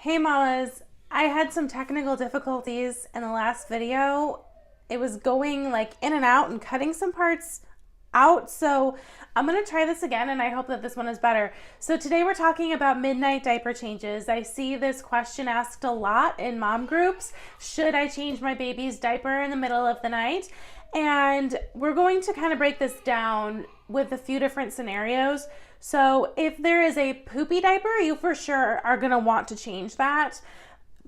Hey mamas, I had some technical difficulties in the last video. It was going like in and out and cutting some parts out, so I'm gonna try this again and I hope that this one is better. So today we're talking about midnight diaper changes. I see this question asked a lot in mom groups. Should I change my baby's diaper in the middle of the night? And we're going to kind of break this down with a few different scenarios. So if there is a poopy diaper, you for sure are going to want to change that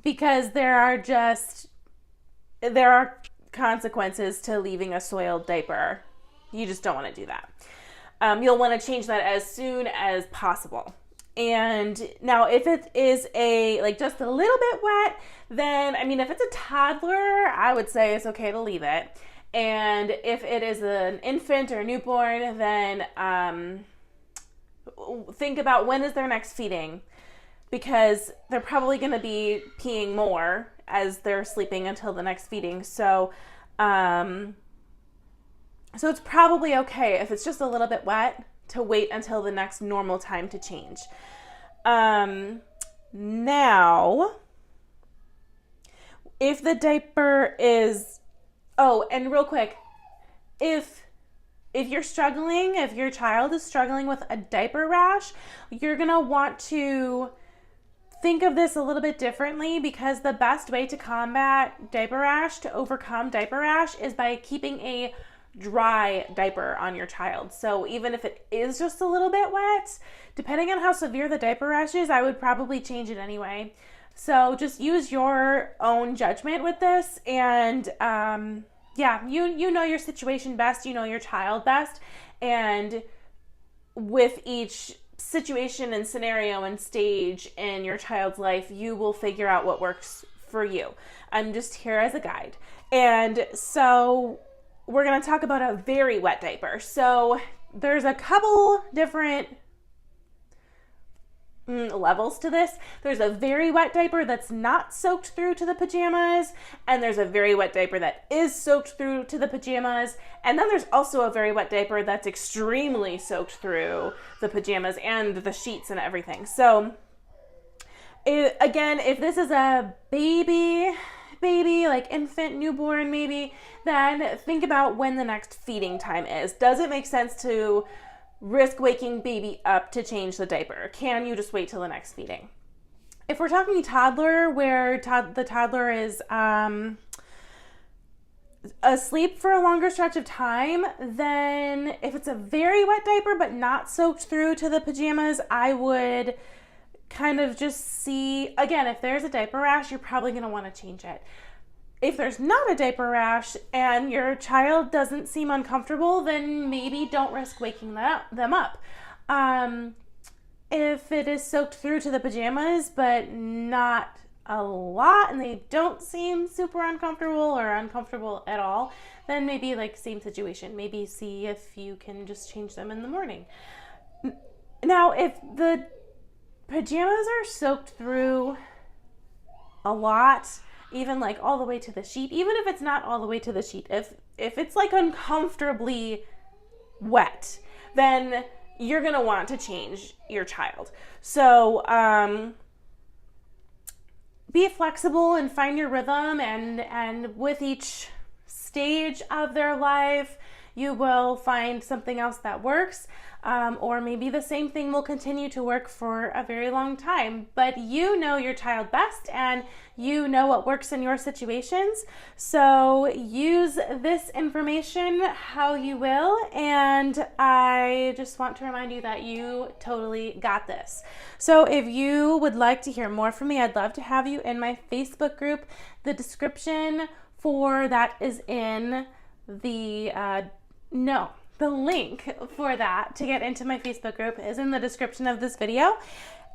because there are consequences to leaving a soiled diaper. You just don't want to do that. You'll want to change that as soon as possible. And now if it is just a little bit wet, then if it's a toddler, I would say it's okay to leave it. And if it is an infant or newborn, then think about when is their next feeding, because they're probably going to be peeing more as they're sleeping until the next feeding. So it's probably okay if it's just a little bit wet to wait until the next normal time to change. Now, if the diaper is, and real quick, if you're struggling, if your child is struggling with a diaper rash, you're going to want to think of this a little bit differently, because the best way to combat diaper rash, to overcome diaper rash, is by keeping a dry diaper on your child. So even if it is just a little bit wet, depending on how severe the diaper rash is, I would probably change it anyway. So just use your own judgment with this, and you know your situation best, you know your child best, and with each situation and scenario and stage in your child's life, you will figure out what works for you. I'm just here as a guide. And so we're going to talk about a very wet diaper. So there's a couple different levels to this. There's a very wet diaper that's not soaked through to the pajamas, and there's a very wet diaper that is soaked through to the pajamas, and then there's also a very wet diaper that's extremely soaked through the pajamas and the sheets and everything. So again, if this is a baby, like infant, newborn maybe, then think about when the next feeding time is. Does it make sense to risk waking baby up to change the diaper? Can you just wait till the next feeding? If we're talking toddler, where the toddler is asleep for a longer stretch of time, then if it's a very wet diaper but not soaked through to the pajamas, I would kind of just see, again, if there's a diaper rash, you're probably going to want to change it. If there's not a diaper rash and your child doesn't seem uncomfortable, then maybe don't risk waking them up. If it is soaked through to the pajamas, but not a lot, and they don't seem super uncomfortable or uncomfortable at all, then maybe same situation. Maybe see if you can just change them in the morning. Now, if the pajamas are soaked through a lot, even all the way to the sheet, even if it's not all the way to the sheet, if it's uncomfortably wet, then you're going to want to change your child. So be flexible and find your rhythm, and with each stage of their life, you will find something else that works, or maybe the same thing will continue to work for a very long time. But you know your child best, and you know what works in your situations. So use this information how you will, and I just want to remind you that you totally got this. So if you would like to hear more from me, I'd love to have you in my Facebook group. The description for that is in the link for that to get into my Facebook group is in the description of this video.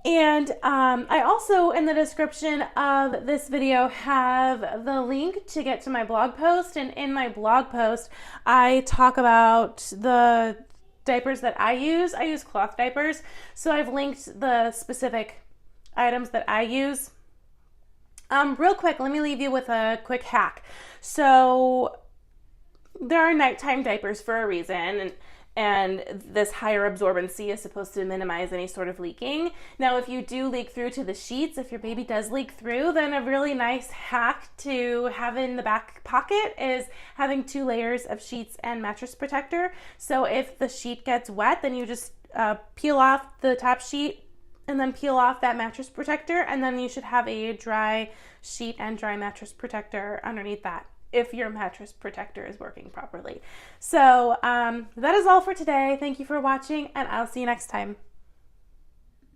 And I also, in the description of this video, have the link to get to my blog post. And in my blog post, I talk about the diapers that I use. I use cloth diapers. So I've linked the specific items that I use. Real quick, let me leave you with a quick hack. So there are nighttime diapers for a reason, and this higher absorbency is supposed to minimize any sort of leaking. Now, if you do leak through to the sheets, if your baby does leak through, then a really nice hack to have in the back pocket is having 2 layers of sheets and mattress protector. So if the sheet gets wet, then you just peel off the top sheet and then peel off that mattress protector, and then you should have a dry sheet and dry mattress protector underneath that, if your mattress protector is working properly. So that is all for today. Thank you for watching, and I'll see you next time.